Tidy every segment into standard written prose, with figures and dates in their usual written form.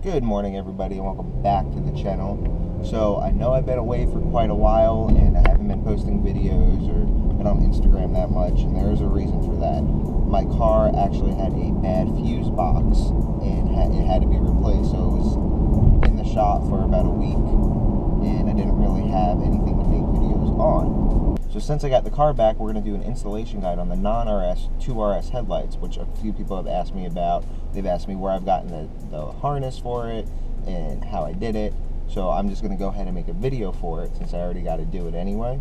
Good morning, everybody, and welcome back to the channel. So I know I've been away for quite a while and I haven't been posting videos or been on Instagram that much, and there is a reason for that. My car actually had a bad fuse box and it had to be replaced, so it was in the shop for about a week and I didn't really have anything to make videos on. So since I got the car back, we're going to do an installation guide on the non-RS 2RS headlights, which a few people have asked me about. They've asked me where I've gotten the harness for it and how I did it. So I'm just going to go ahead and make a video for it since I already got to do it anyway.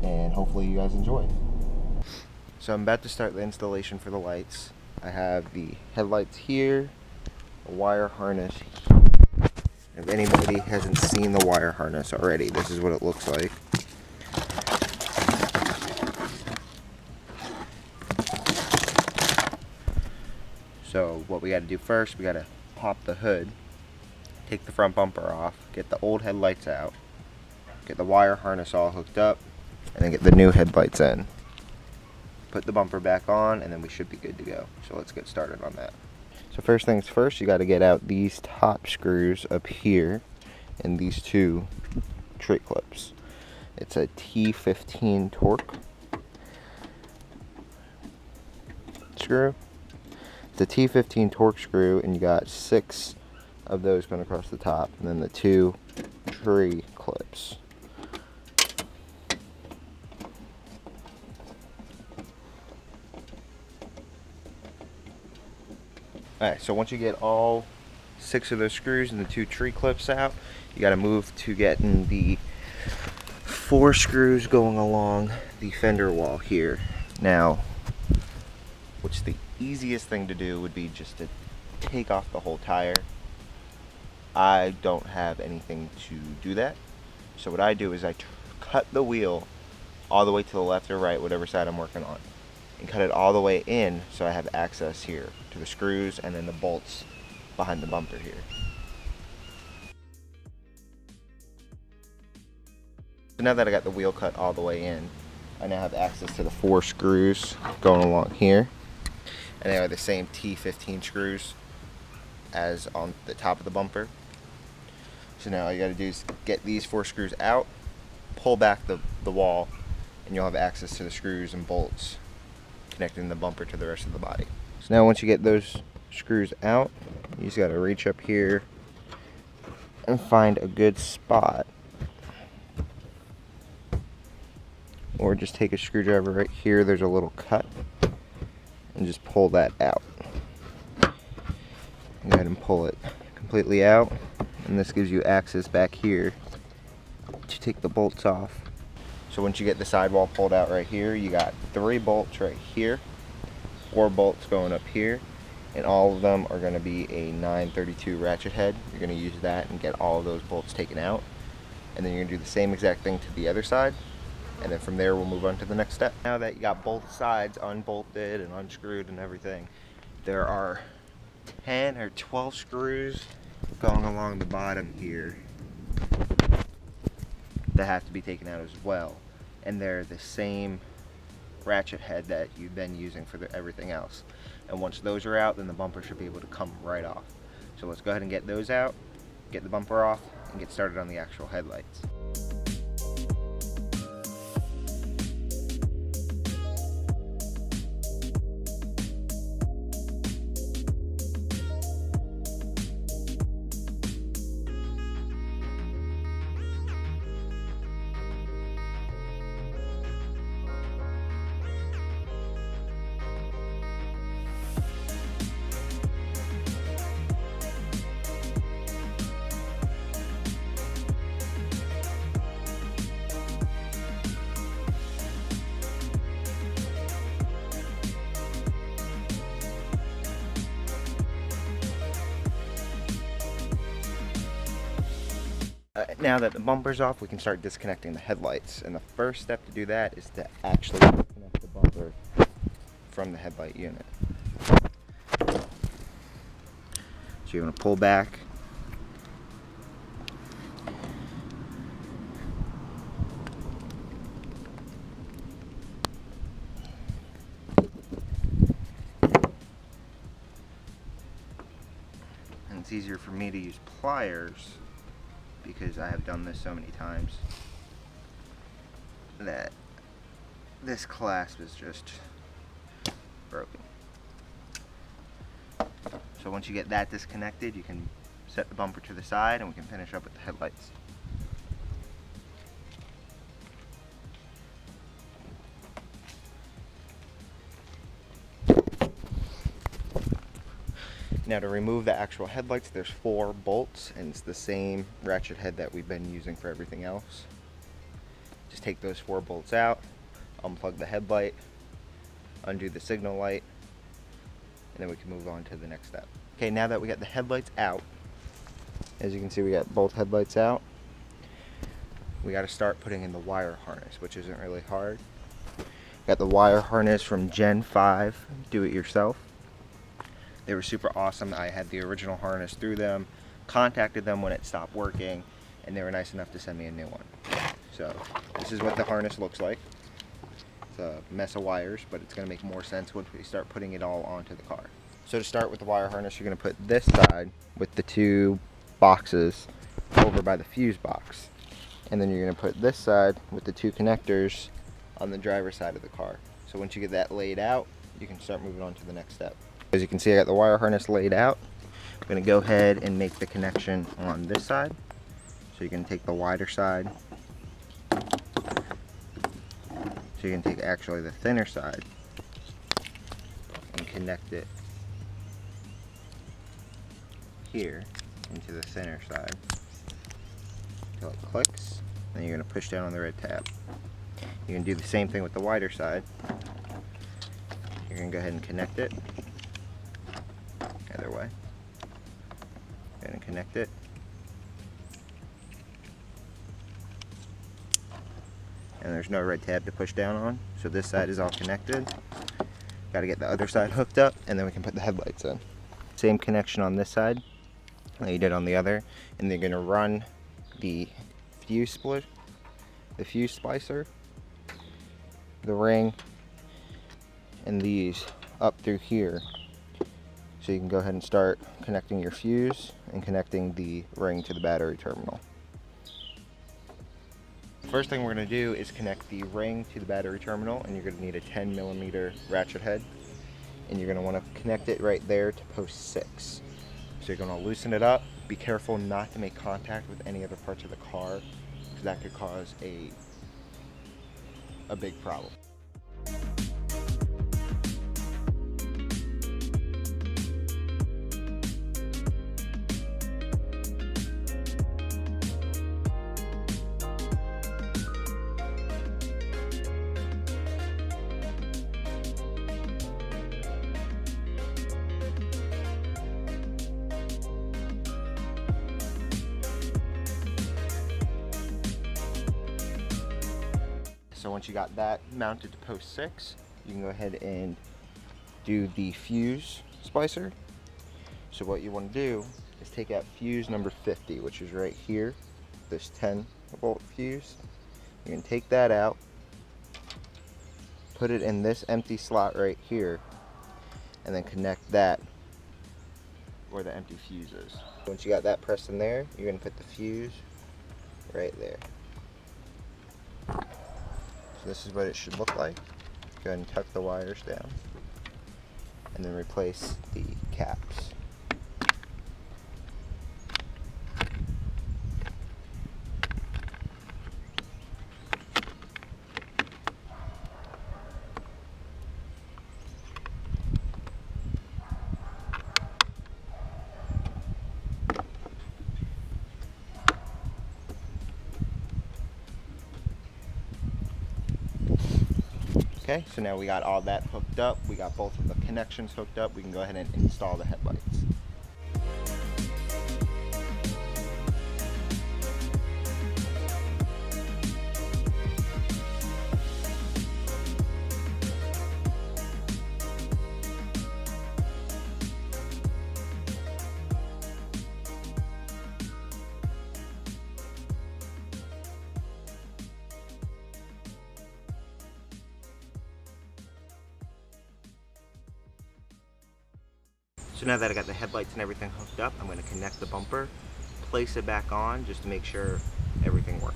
And hopefully you guys enjoy. So I'm about to start the installation for the lights. I have the headlights here, a wire harness here. If anybody hasn't seen the wire harness already, this is what it looks like. So what we got to do first, we got to pop the hood, take the front bumper off, get the old headlights out, get the wire harness all hooked up, and then get the new headlights in. Put the bumper back on, and then we should be good to go. So let's get started on that. So first things first, you got to get out these top screws up here and these two tree clips. It's a T15 torque screw. It's a T15 torque screw, and you got 6 of those going across the top, and then the 2 tree clips. Alright, so once you get all 6 of those screws and the 2 tree clips out, you got to move to getting the 4 screws going along the fender wall here. Now, which the easiest thing to do would be just to take off the whole tire. I don't have anything to do that, so what I do is I cut the wheel all the way to the left or right, whatever side I'm working on, and cut it all the way in so I have access here to the screws and then the bolts behind the bumper here. So now that I got the wheel cut all the way in, I now have access to the 4 screws going along here. And they are the same T15 screws as on the top of the bumper. So now all you got to do is get these 4 screws out, pull back the wall, and you'll have access to the screws and bolts connecting the bumper to the rest of the body. So now once you get those screws out, you just got to reach up here and find a good spot. Or just take a screwdriver right here, there's a little cut, and just pull that out. Go ahead and pull it completely out, and this gives you access back here to take the bolts off. So once you get the sidewall pulled out right here, you got 3 bolts right here, 4 bolts going up here, and all of them are going to be a 932 ratchet head. You're going to use that and get all of those bolts taken out, and then you're going to do the same exact thing to the other side. And then from there we'll move on to the next step. Now that you got both sides unbolted and unscrewed and everything, there are 10 or 12 screws going along the bottom here that have to be taken out as well. And they're the same ratchet head that you've been using for everything else. And once those are out, then the bumper should be able to come right off. So let's go ahead and get those out, get the bumper off, and get started on the actual headlights. Now that the bumper's off, we can start disconnecting the headlights. And the first step to do that is to actually disconnect the bumper from the headlight unit. So you're going to pull back. easier for me to use pliers because I have done this so many times that this clasp is just broken. So once you get that disconnected, you can set the bumper to the side and we can finish up with the headlights. Now to remove the actual headlights, there's 4 bolts, and it's the same ratchet head that we've been using for everything else. Just take those 4 bolts out, unplug the headlight, undo the signal light, and then we can move on to the next step. Okay, now that we got the headlights out, as you can see we got both headlights out, we got to start putting in the wire harness, which isn't really hard. Got the wire harness from Gen 5 Do-It-Yourself. They were super awesome. I had the original harness through them, contacted them when it stopped working, and they were nice enough to send me a new one. So this is what the harness looks like. It's a mess of wires, but it's going to make more sense once we start putting it all onto the car. So to start with the wire harness, you're going to put this side with the 2 boxes over by the fuse box. And then you're going to put this side with the 2 connectors on the driver's side of the car. So once you get that laid out, you can start moving on to the next step. As you can see, I got the wire harness laid out. I'm going to go ahead and make the connection on this side. So you can take the wider side. So you can take actually the thinner side and connect it here into the thinner side until it clicks. Then you're going to push down on the red tab. You can do the same thing with the wider side. You're going to go ahead and connect it. Either way. Go ahead and connect it. And there's no red tab to push down on, so this side is all connected. Got to get the other side hooked up, and then we can put the headlights in. Same connection on this side that you did on the other, and they're going to run the fuse splicer, the ring, and these up through here. So you can go ahead and start connecting your fuse and connecting the ring to the battery terminal. First thing we're going to do is connect the ring to the battery terminal, and you're going to need a 10mm ratchet head, and you're going to want to connect it right there to post 6. So you're going to loosen it up. Be careful not to make contact with any other parts of the car, because that could cause a big problem. So once you got that mounted to post 6, you can go ahead and do the fuse splicer. So what you want to do is take out fuse number 50, which is right here, this 10-volt fuse. You can take that out, put it in this empty slot right here, and then connect that where the empty fuse is. Once you got that pressed in there, you're going to put the fuse right there. This is what it should look like. Go ahead and tuck the wires down and then replace the caps. Okay, so now we got all that hooked up. We got both of the connections hooked up. We can go ahead and install the headlights. So now that I got the headlights and everything hooked up, I'm going to connect the bumper, place it back on just to make sure everything works.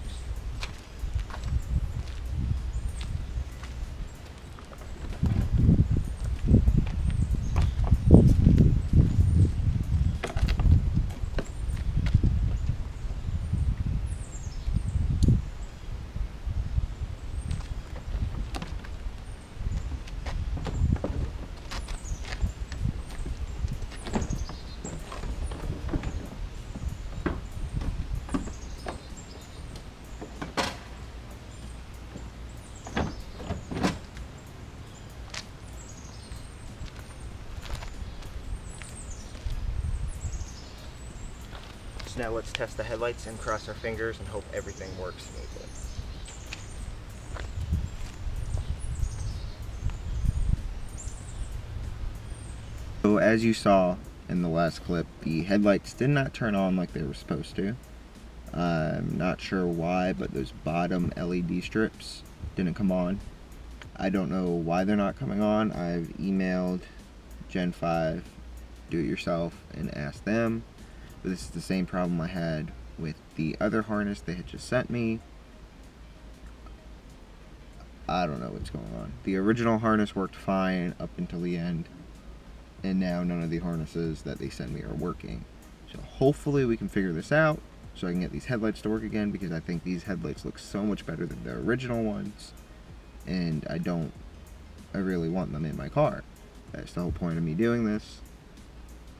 So now let's test the headlights and cross our fingers and hope everything works smoothly. So as you saw in the last clip, the headlights did not turn on like they were supposed to. I'm not sure why, but those bottom LED strips didn't come on. I don't know why they're not coming on. I've emailed Gen 5 Do-It-Yourself and asked them, but this is the same problem I had with the other harness they had just sent me. I don't know what's going on. The original harness worked fine up until the end, and now none of the harnesses that they send me are working. So hopefully we can figure this out so I can get these headlights to work again, because I think these headlights look so much better than the original ones, and I really want them in my car. That's the whole point of me doing this.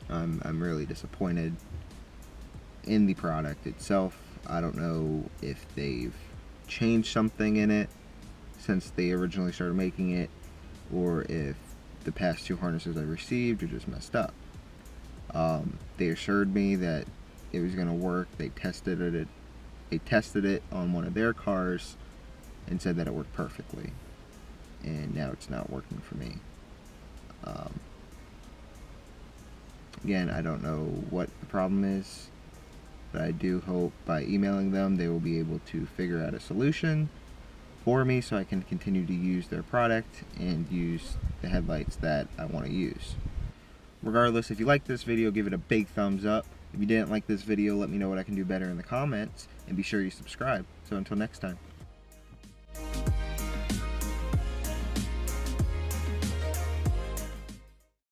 I'm really disappointed in the product itself. I don't know if they've changed something in it since they originally started making it, or if the past two harnesses I received are just messed up. They assured me that it was going to work. They tested it on one of their cars and said that it worked perfectly, and now it's not working for me. Again, I don't know what the problem is, but I do hope by emailing them they will be able to figure out a solution for me so I can continue to use their product and use the headlights that I want to use. Regardless, if you liked this video, give it a big thumbs up. If you didn't like this video, let me know what I can do better in the comments, and be sure you subscribe. So until next time.